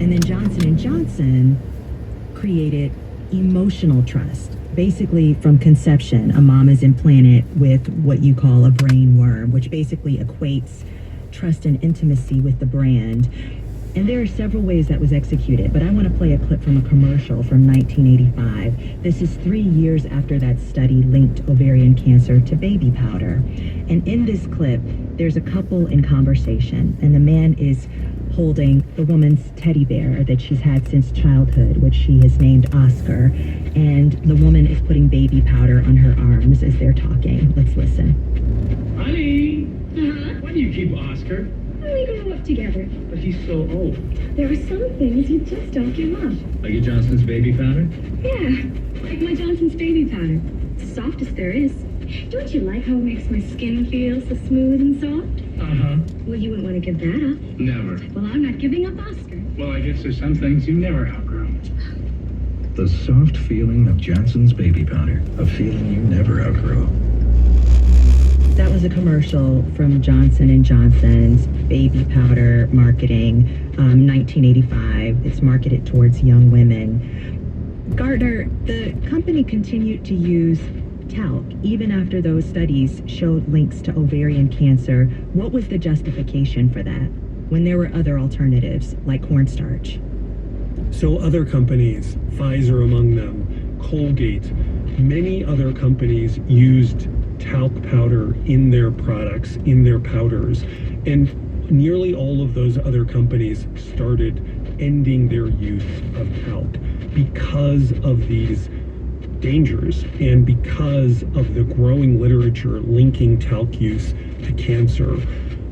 And then Johnson & Johnson created emotional trust. Basically, from conception, a mom is implanted with what you call a brain worm, which basically equates trust and intimacy with the brand. And there are several ways that was executed, but I want to play a clip from a commercial from 1985. This is 3 years after that study linked ovarian cancer to baby powder. And in this clip, there's a couple in conversation, and the man is holding the woman's teddy bear that she's had since childhood, which she has named Oscar. And the woman is putting baby powder on her arms as they're talking. Let's listen. Honey, Uh-huh. why do you keep Oscar? We grew up together. But he's so old. There are some things you just don't give up. Like your Johnson's baby powder? Yeah, like my Johnson's baby powder. It's the softest there is. Don't you like how it makes my skin feel so smooth and soft? Uh-huh. Well, you wouldn't want to give that up. Never. Well, I'm not giving up Oscar. Well, I guess there's some things you never outgrow. The soft feeling of Johnson's baby powder. A feeling you never outgrow. That was a commercial from Johnson & Johnson's baby powder marketing, 1985. It's marketed towards young women. Gardner, the company continued to use talc even after those studies showed links to ovarian cancer. What was the justification for that when there were other alternatives like cornstarch? So other companies, Pfizer among them, Colgate, many other companies used talc powder in their products, in their powders, and nearly all of those other companies started ending their use of talc because of these dangers and because of the growing literature linking talc use to cancer.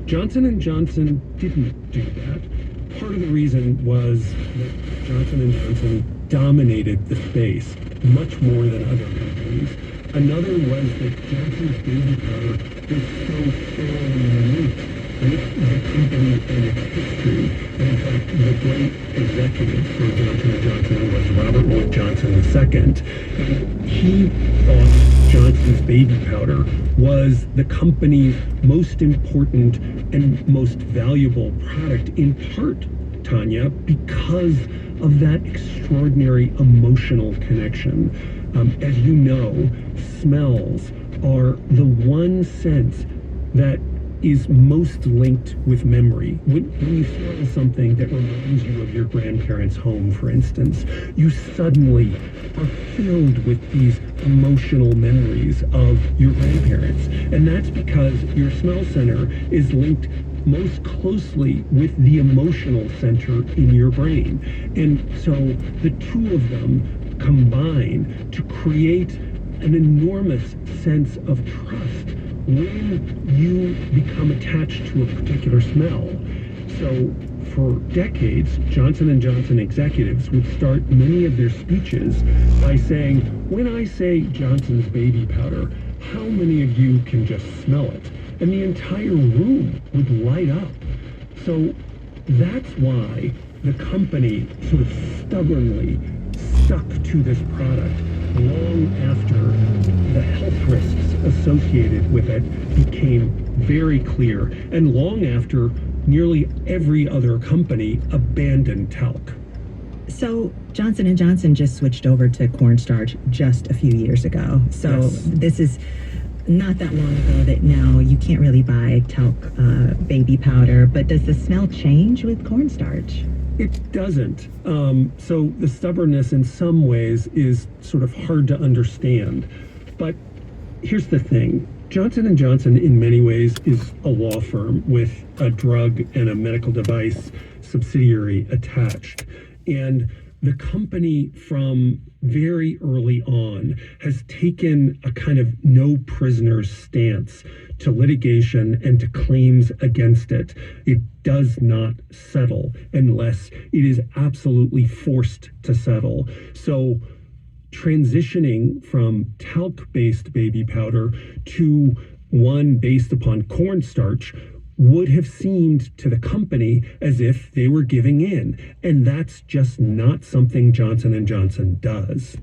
Johnson & Johnson didn't do that. Part of the reason was that Johnson & Johnson dominated the space much more than other companies. Another was that Johnson's baby powder was so fairly unique with the company and its history. And in fact, the great executive for Johnson & Johnson was Robert Wood Johnson II. And he thought Johnson's baby powder was the company's most important and most valuable product, in part, Tanya, because of that extraordinary emotional connection. As you know, smells are the one sense that is most linked with memory. When you smell something that reminds you of your grandparents' home, for instance, you suddenly are filled with these emotional memories of your grandparents. And that's because your smell center is linked most closely with the emotional center in your brain. And so the two of them combine to create an enormous sense of trust when you become attached to a particular smell. So for decades, Johnson & Johnson executives would start many of their speeches by saying, when I say Johnson's baby powder, how many of you can just smell it? And the entire room would light up. So that's why the company sort of stubbornly stuck to this product long after the health risks associated with it became very clear, and long after nearly every other company abandoned talc. So Johnson & Johnson just switched over to cornstarch just a few years ago. So Yes. This is not that long ago that now you can't really buy talc baby powder, but does the smell change with cornstarch? It doesn't. So the stubbornness in some ways is sort of hard to understand. But here's the thing. Johnson & Johnson in many ways is a law firm with a drug and a medical device subsidiary attached. And the company from very early on has taken a kind of no prisoners stance to litigation and to claims against it. It does not settle unless it is absolutely forced to settle. So transitioning from talc-based baby powder to one based upon cornstarch would have seemed to the company as if they were giving in. And that's just not something Johnson & Johnson does.